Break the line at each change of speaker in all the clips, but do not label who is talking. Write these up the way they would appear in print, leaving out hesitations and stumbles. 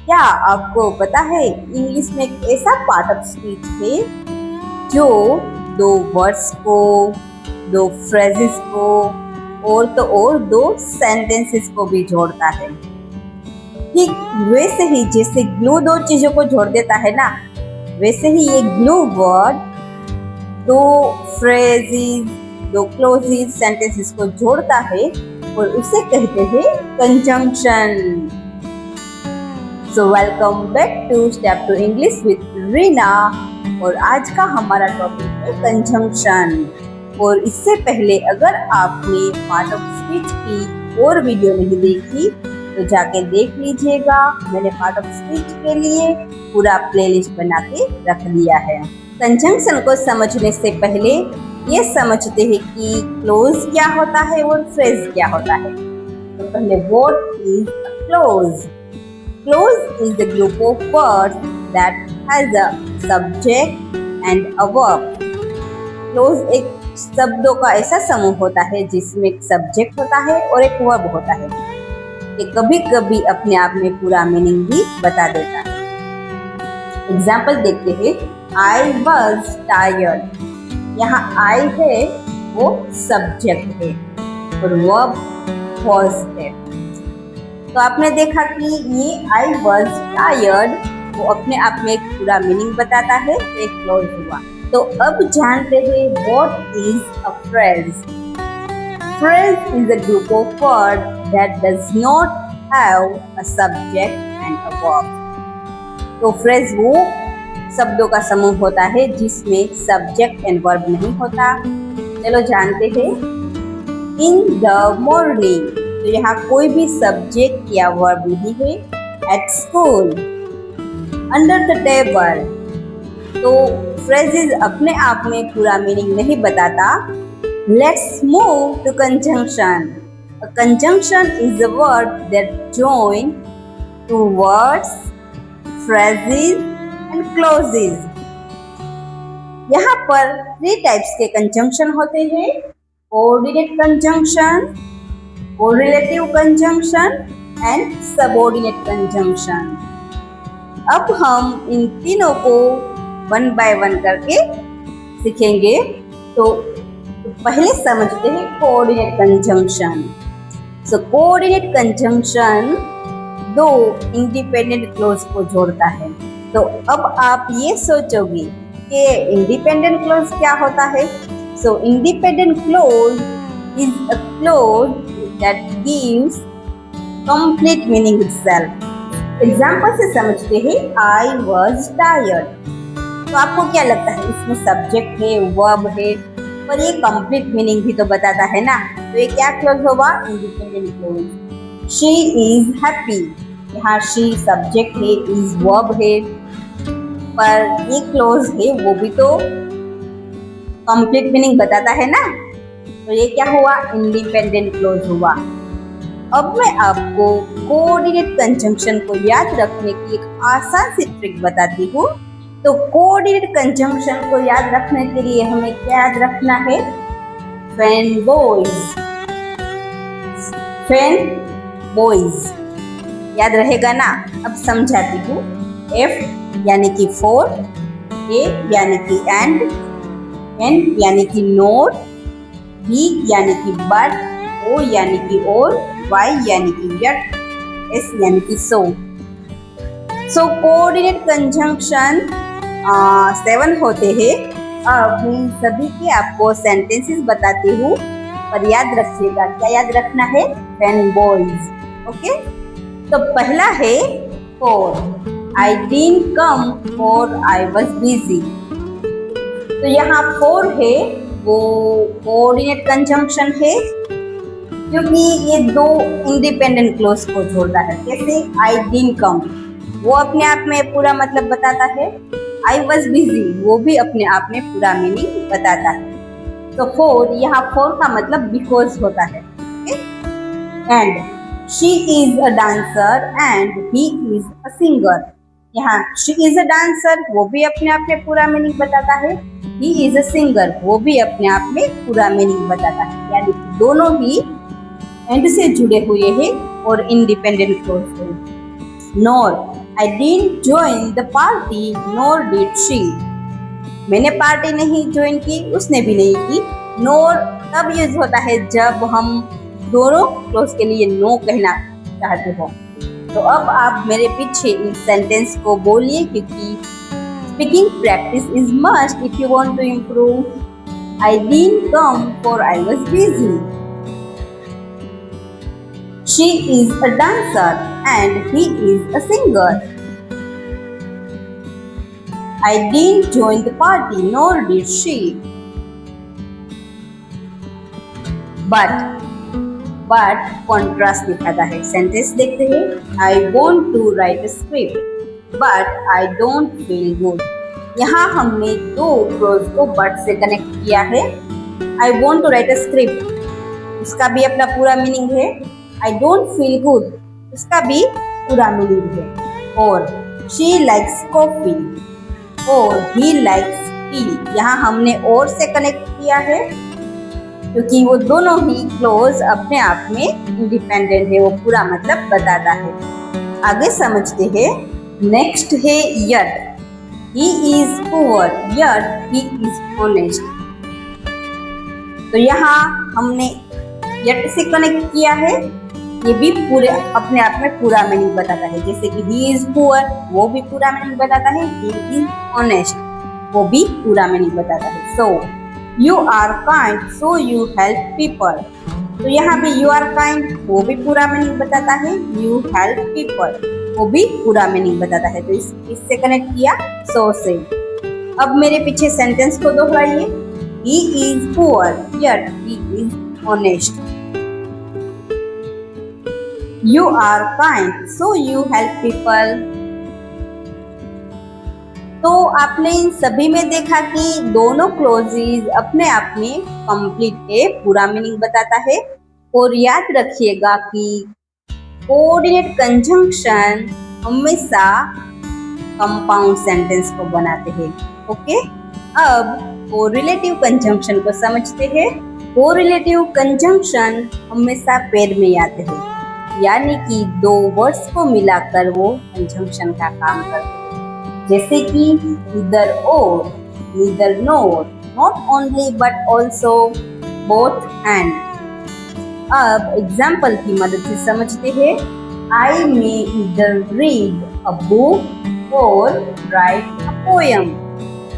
क्या आपको पता है इंग्लिश में एक ऐसा पार्ट ऑफ स्पीच है जो दो वर्ड्स को, दो फ्रेजेस को और तो और दो सेंटेंसेस को भी जोड़ता है। ठीक वैसे ही जैसे ग्लू दो चीजों को जोड़ देता है ना, वैसे ही ये ग्लू वर्ड दो फ्रेजेस, दो क्लोजेस, सेंटेंसेस को जोड़ता है और उसे कहते हैं conjunction. So welcome back to step two English with Reena. और आज का हमारा टॉपिक है कंजंक्शन। और इससे पहले अगर आपने पार्ट ऑफ स्पीच की और वीडियो नहीं देखी तो जाके देख लीजिएगा। मैंने पार्ट ऑफ स्पीच के लिए पूरा प्लेलिस्ट बना के रख दिया है। कंजंक्शन को समझने से पहले ये समझते हैं कि क्लोज क्या होता है और फ्रेज क्या होता है। तो पहले what is a close? Clause is the group of words that has a subject and a verb. Clause एक शब्दों का ऐसा समूह होता है जिसमें एक सब्जेक्ट होता है और एक वर्ब होता है। ये कभी कभी अपने आप में पूरा मीनिंग भी बता देता है। एग्जाम्पल देखते हैं। I was tired। यहाँ I है वो सब्जेक्ट है और वर्ब was है। तो आपने देखा कि ये I was tired वो अपने आप में एक पूरा मीनिंग बताता है, तो एक क्लोज हुआ। तो अब जानते हैं what is a phrase? Phrase is a group of words that does not have a subject and a verb. तो phrase वो शब्दों का समूह होता है जिसमें सब्जेक्ट एंड वर्ब नहीं होता। चलो जानते हैं। In the morning, तो यहाँ कोई भी सब्जेक्ट या वर्ब नहीं है। At school, under the table, तो फ्रेजेस अपने आप में पूरा मीनिंग नहीं बताता। Let's move to conjunction. Conjunction is a word that join two words, phrases and clauses. यहाँ पर 3 टाइप्स के कंजंक्शन होते हैं। Coordinate conjunction, correlative conjunction and subordinate conjunction। अब हम इन तीनों को 1 by 1 करके सीखेंगे। तो पहले समझते हैं कोऑर्डिनेट कंजंक्शन। सो कोऑर्डिनेट कंजंक्शन दो इंडिपेंडेंट क्लोज को जोड़ता है। तो अब आप ये सोचोगे कि इंडिपेंडेंट क्लोज क्या होता है। सो independent clause is a close that gives complete meaning itself। Example से समझते हैं। I was tired। तो आपको क्या लगता है इसमें सब्जेक्ट है, वर्ब है, पर ये कंप्लीट मीनिंग भी तो बताता है ना। तो ये क्या क्लोज होगा? Independent clause. She is happy। यहाँ she सब्जेक्ट है, is वर्ब है, पर ये क्लोज है वो भी तो कंप्लीट मीनिंग बताता है ना। तो ये क्या हुआ? इंडिपेंडेंट क्लोज हुआ। अब मैं आपको कोऑर्डिनेट कंजंक्शन को याद रखने की एक आसान सी ट्रिक बताती हूँ। तो कोऑर्डिनेट कंजंक्शन को याद रखने के लिए हमें क्या याद रखना है? Fan boys. फैन बॉयज याद रहेगा ना। अब समझाती हूँ। F यानी कि फॉर, A यानी कि एंड, N यानी कि नोट, B यानी कि बट, O यानी कि और, Y यानी कि यट, S यानी कि सो। सो कोऑर्डिनेट कंजंक्शन 7 होते हैं। अब इन सभी के आपको सेंटेंसेस बताती हूँ, पर याद रखिएगा। क्या याद रखना है? Fan boys. ओके। तो पहला है for. I didn't come for I was busy. तो यहाँ फॉर है वो कोऑर्डिनेट कंजंक्शन है क्योंकि ये दो इंडिपेंडेंट क्लोज को जोड़ता है। कैसे? आई डिडंट कम वो अपने आप में पूरा मतलब बताता है। आई वाज बिजी वो भी अपने आप में पूरा मीनिंग बताता है। तो फॉर, यहाँ फॉर का मतलब बिकॉज होता है। And she is a dancer and he is a singer. यहाँ शी इज अ डांसर वो भी अपने आप में पूरा मीनिंग बताता है। ही इज अ सिंगर वो भी अपने आप में पूरा मीनिंग बताता है। यानी कि दोनों ही एंड से जुड़े हुए हैं और इंडिपेंडेंट क्लोज है। Nor I didn't join the party nor did she. मैंने पार्टी नहीं ज्वाइन की, उसने भी नहीं की। नोर तब यूज होता है जब हम दोनों क्लोज के लिए नो कहना चाहते हो। तो अब आप मेरे पीछे इस सेंटेंस को बोलिए, क्योंकि speaking practice is must if you want to improve. I didn't come for I was busy. She is a dancer and he is a singer. I didn't join the party nor did she. But contrast दिखाता है। Sentence देखते हैं। I want to write a script but I don't feel good. यहाँ हमने दो close को but से connect किया है। I want to write a script, उसका भी अपना पूरा मीनिंग है। I don't feel good, उसका भी पूरा मीनिंग है। और she likes coffee और he likes tea, यहाँ हमने और से कनेक्ट किया है क्योंकि वो दोनों ही क्लोज अपने आप में इंडिपेंडेंट है, वो पूरा मतलब बताता है। आगे समझते हैं। नेक्स्ट है yet. He is poor yet he is honest. तो यहाँ हमने यट से कनेक्ट किया है। ये भी पूरे अपने आप में पूरा मीनिंग बताता है। जैसे कि he is poor, वो भी पूरा मीनिंग बताता है। He is honest, वो भी पूरा मीनिंग बताता है। So you are kind, so you help people. तो यहाँ भी you are kind, वो भी पूरा मीनिंग बताता है। You help people, वो भी पूरा मीनिंग बताता है। तो इससे कनेक्ट किया so से। अब मेरे पीछे सेंटेंस को दोहराइए। He is poor yet he is honest. You are kind, so you help people. तो आपने इन सभी में देखा कि दोनों क्लोजेस अपने आप में कंप्लीट है, पूरा मीनिंग बताता है। और याद रखिएगा कि कोऑर्डिनेट कंजंक्शन हमेशा कंपाउंड सेंटेंस को बनाते हैं। ओके, अब कोरिलेटिव कंजंक्शन को समझते हैं। कोरिलेटिव कंजंक्शन हमेशा पेयर में आते हैं, यानी कि दो वर्ड्स को मिलाकर वो कंजंक्शन का काम करते हैं। जैसे कि either or, neither nor, not only but also, both and। अब एग्जाम्पल की मदद से समझते हैं। I may either read a book or write a poem।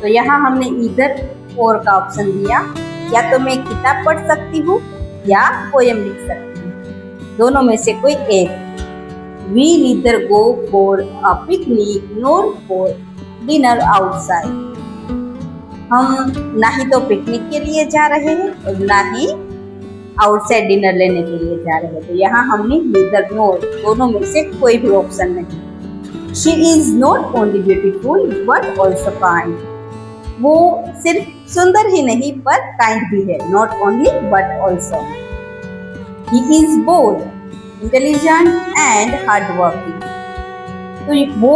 तो यहाँ हमने either or का ऑप्शन दिया, या तो मैं किताब पढ़ सकती हूँ या पोएम लिख सकती हूँ, दोनों में से कोई एक। We neither go for a picnic nor for dinner outside। हम ना ही तो पिकनिक के लिए जा रहे हैं और ना ही आउटसाइड डिनर लेने के लिए जा रहे हैं। तो यहाँ हमने neither nor, दोनों में से कोई भी ऑप्शन नहीं। She is not only beautiful but also kind। वो सिर्फ सुंदर ही नहीं पर काइंड भी है। Not only but also। He is both intelligent and hard working. तो वो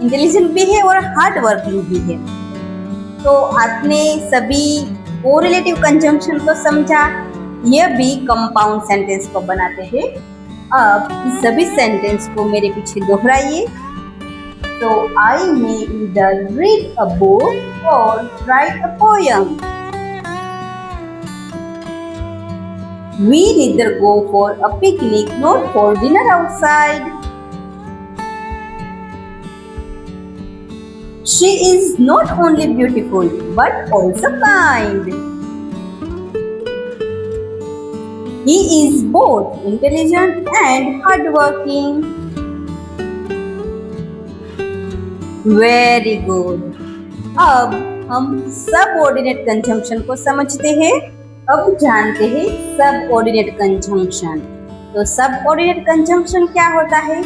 इंटेलिजेंट भी है और हार्ड वर्किंग भी है। तो आपने सभी कोरिलेटिव कंजंक्शन को समझा, यह भी कंपाउंड सेंटेंस को बनाते हैं। अब इस सभी सेंटेंस को मेरे पीछे दोहराइए। तो I may either read a book or write a poem. We neither go for a picnic nor for dinner outside. She is not only beautiful but also kind. He is both intelligent and hardworking. Very good. अब हम subordinate conjunction को समझते हैं। अब जानते हैं subordinate conjunction. तो subordinate conjunction क्या होता है?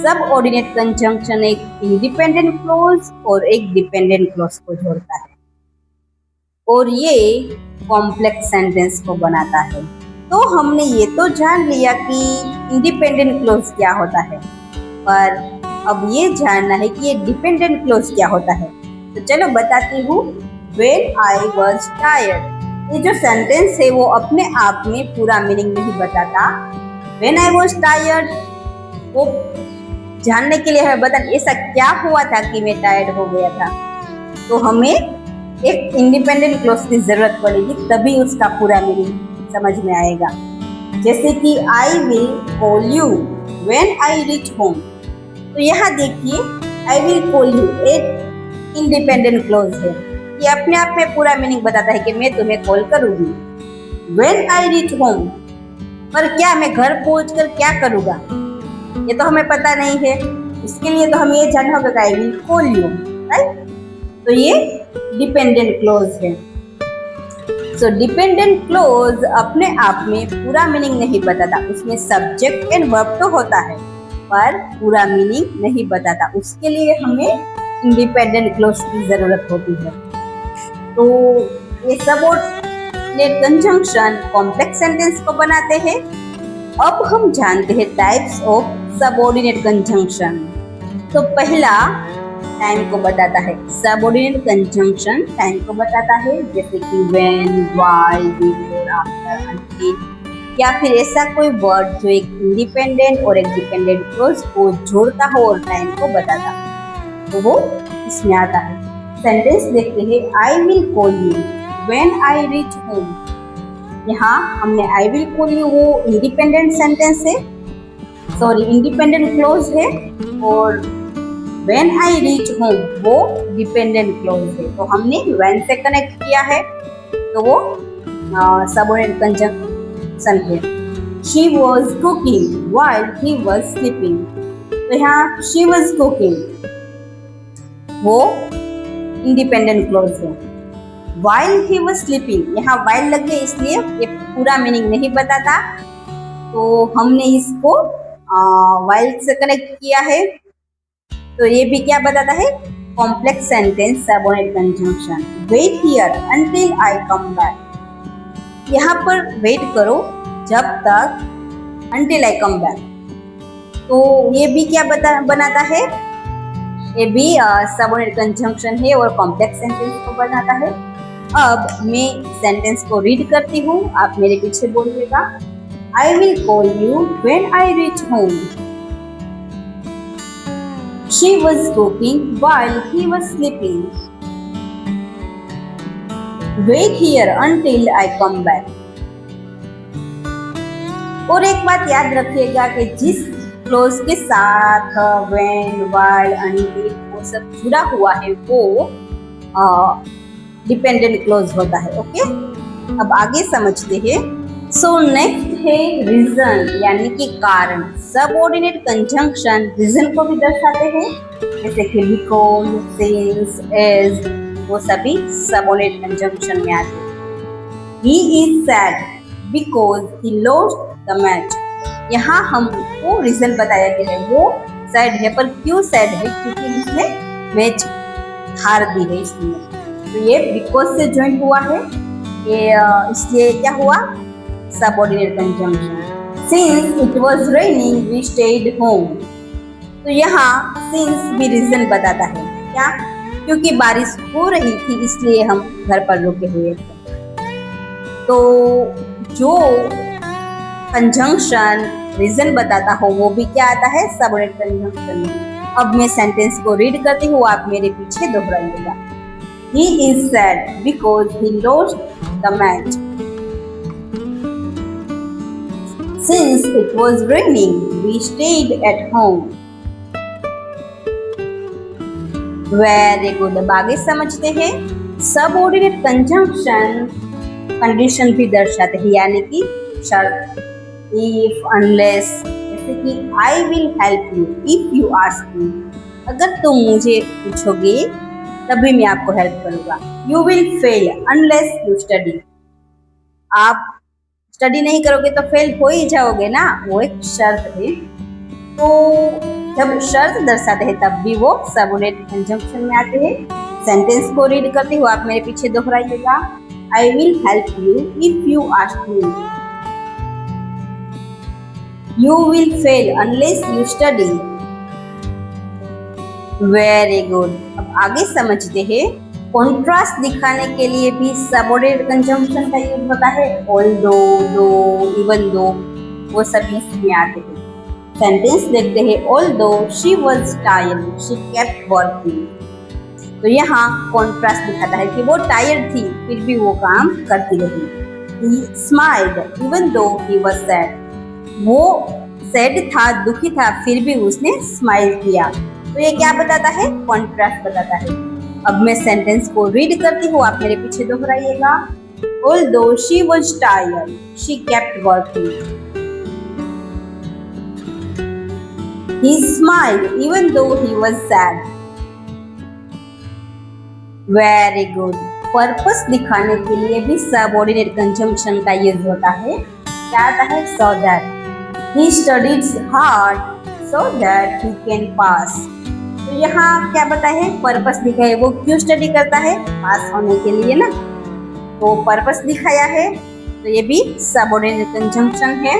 सबऑर्डिनेट कंजंक्शन एक इंडिपेंडेंट क्लॉज और एक डिपेंडेंट क्लॉज को जोड़ता है और ये कॉम्प्लेक्स सेंटेंस को बनाता है। तो हमने ये तो जान लिया कि इंडिपेंडेंट क्लॉज क्या होता है, पर अब ये जानना है कि ये डिपेंडेंट क्लॉज क्या होता है। तो चलो बताती हूँ। When I was tired, ये जो सेंटेंस है वो अपने आप में पूरा मीनिंग नहीं बताता। When I was tired वो जानने के लिए हमें बता ऐसा क्या हुआ था कि मैं टायर्ड हो गया था, तो हमें एक इंडिपेंडेंट क्लोज की जरूरत पड़ेगी, तभी उसका पूरा मीनिंग समझ में आएगा। जैसे कि I will call you when I reach home, तो यहाँ देखिए आई विल कॉल यू एक इंडिपेंडेंट क्लोज है, ये अपने आप में पूरा मीनिंग बताता है कि मैं तुम्हें कॉल करूंगी। व्हेन आई रीच होम, पर क्या मैं घर पहुंचकर क्या करूंगा, ये तो हमें पता नहीं है, इसके लिए तो हमें ये जानना होगा I will call you, right. तो ये डिपेंडेंट क्लोज है। सो डिपेंडेंट क्लोज अपने आप में पूरा मीनिंग नहीं बताता, उसमें सब्जेक्ट एंड वर्ब तो होता है पर पूरा मीनिंग नहीं बताता, उसके लिए हमें इंडिपेंडेंट क्लोज की जरूरत होती है। तो ये सबऑर्डिनेट कंजंक्शन कॉम्प्लेक्स सेंटेंस को बनाते हैं। अब हम जानते हैं टाइप्स ऑफ सबऑर्डिनेट कंजंक्शन। तो पहला टाइम को बताता है, सबऑर्डिनेट कंजंक्शन टाइम को बताता है, जैसे कि when, while, before, after, until, या फिर ऐसा कोई वर्ड जो एक इंडिपेंडेंट और एक डिपेंडेंट क्लोज को जोड़ता हो और टाइम को बताता हो, तो वो इसमें आता है। सेंटेंस देखते हैं, I will call you when I reach home. यहाँ हमने आई विल कॉल यू वो इंडिपेंडेंट सेंटेंस है, सॉरी इंडिपेंडेंट क्लोज है, और व्हेन आई रीच होम वो डिपेंडेंट क्लोज है। तो हमने व्हेन से कनेक्ट किया है, तो वो सबऑर्डिनेट कंजंक्शन है। She was cooking while he was sleeping, तो यहाँ शी वॉज कुकिंग वो इंडिपेंडेंट क्लोज है। व्हाइल ही वॉज स्लीपिंग, यहाँ व्हाइल लग गया इसलिए ये पूरा मीनिंग नहीं बताता, तो हमने इसको व्हाइल से कनेक्ट किया है, तो ये भी क्या बताता है, complex sentence subordinate conjunction. Wait here until I come back, यहाँ पर वेट करो जब तक अंटिल आई कम बैक, तो ये भी क्या बनाता है, ये भी सबऑर्डिनेट कंजंक्शन है और कॉम्प्लेक्स सेंटेंस को बनाता है। अब मैं सेंटेंस को रीड करती हूँ, आप मेरे पीछे बोलिएगा। I will call you when I reach home, she was cooking while he was sleeping, wait here until I come back। और एक बात याद रखिएगा कि जिस क्लोज के साथ when, while, until वो सब जुड़ा हुआ है वो डिपेंडेंट क्लोज होता है। ओके, अब आगे समझते हैं। सो नेक्स्ट है रीजन, यानी कि कारण। सबऑर्डिनेट कंजंक्शन रीजन को भी दर्शाते हैं, जैसे कि बिकॉज, सिंस, एज, वो सभी सबऑर्डिनेट कंजंक्शन में आते हैं। He is sad because he lost the match, यहाँ हमको रीजन बताया गया है, वो सैड है, पर क्यों सैड है, क्योंकि उसने मैच हार दी है इसलिए। तो ये बिकॉज से ज्वाइन हुआ है, ये इसलिए क्या हुआ, subordinate conjunction. Since it was raining we stayed home, तो यहाँ सिंस भी रीजन बताता है, क्या, क्योंकि बारिश हो रही थी इसलिए हम घर पर रुके हुए थे। तो जो कंजंक्शन रीजन बताता हो वो भी क्या आता है, सबऑर्डिनेट कंजंक्शन में। अब मैं सेंटेंस को रीड करती हूँ, आप मेरे पीछे दोहराइएगा। He is sad because he lost the match. Since it was raining, we stayed at home. Very good. अब आगे समझते हैं। सबऑर्डिनेट कंजंक्शन कंडीशन भी दर्शाते हैं, यानी कि शर्त, if, unless, जैसे कि I will help you if you ask me, अगर तुम मुझे पूछोगे तभी मैं आपको हेल्प करूंगा। You will fail unless you study, आप स्टडी नहीं करोगे तो फेल हो ही जाओगे ना, वो एक शर्त है। तो जब शर्त दर्शाते हैं तब भी वो सबऑर्डिनेट कंजंक्शन में आते हैं। सेंटेंस को रीड करती हूँ, आप मेरे पीछे दोहराइएगा। I will help you if you ask me, you will fail unless you study. Very good. अब आगे समझते हैं। कॉन्ट्रास्ट दिखाने के लिए भी सबऑर्डिनेट कंजंक्शन का यूज होता है। ऑल्दो, दो, इवन दो, वो सभी इसमें आते हैं। सेंटेंस देखते हैं, although she was tired she kept working. तो यहाँ कॉन्ट्रास्ट दिखाता है कि वो टायर्ड थी फिर भी वो काम करती रही। He smiled even though he was sad. वो सैड था, दुखी था, फिर भी उसने स्माइल किया। तो ये क्या बताता है? कॉन्ट्रास्ट बताता है। अब मैं सेंटेंस को रीड करती हूँ, आप मेरे पीछे दोहराइएगा। Although she was tired, she kept working. He smiled even though he was sad. Very good. Purpose दिखाने के लिए भी सबऑर्डिनेट कंजंक्शन का यूज होता है। क्या आता है? So that he studies hard so that he can pass. तो यहाँ क्या बताया है? पर्पस दिखा है। वो क्यों स्टडी करता है? पास होने के लिए ना। तो पर्पस दिखाया है, तो ये भी सबऑर्डिनेट कंजंक्शन है।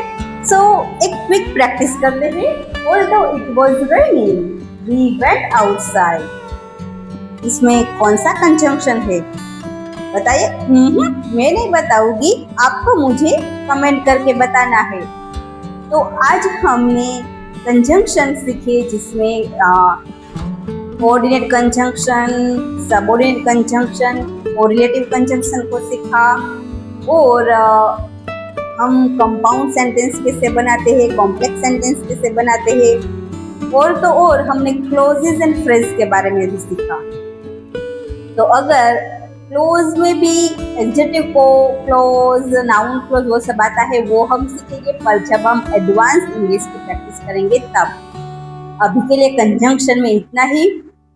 सो एक क्विक प्रैक्टिस करते हैं। Although it was raining we went outside. इसमें कौन सा कंजंक्शन है बताइए? मैं नहीं बताऊंगी, आपको मुझे कमेंट करके बताना है। तो आज हमने कंजंक्शन सीखे जिसमें कोऑर्डिनेट कंजंक्शन, सबऑर्डिनेट कंजंक्शन और रिलेटिव कंजंक्शन को सीखा। और हम कंपाउंड सेंटेंस कैसे बनाते हैं, कॉम्प्लेक्स सेंटेंस कैसे बनाते हैं, और तो और हमने क्लोजेस एंड फ्रेज के बारे में भी सीखा। तो अगर क्लोज में भी एडजेक्टिव को क्लोज, नाउन क्लोज वो सब आता है, वो हम सीखेंगे पर जब हम एडवांस इंग्लिश की प्रैक्टिस करेंगे तब। अभी के लिए कंजंक्शन में इतना ही।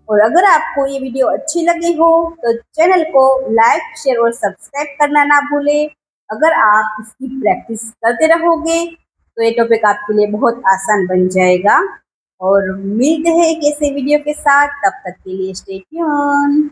और अगर आपको ये वीडियो अच्छी लगी हो तो चैनल को लाइक, शेयर और सब्सक्राइब करना ना भूलें। अगर आप इसकी प्रैक्टिस करते रहोगे तो ये टॉपिक आपके लिए बहुत आसान बन जाएगा। और मिलते हैं एक ऐसे वीडियो के साथ, तब तक के लिए स्टे ट्यून।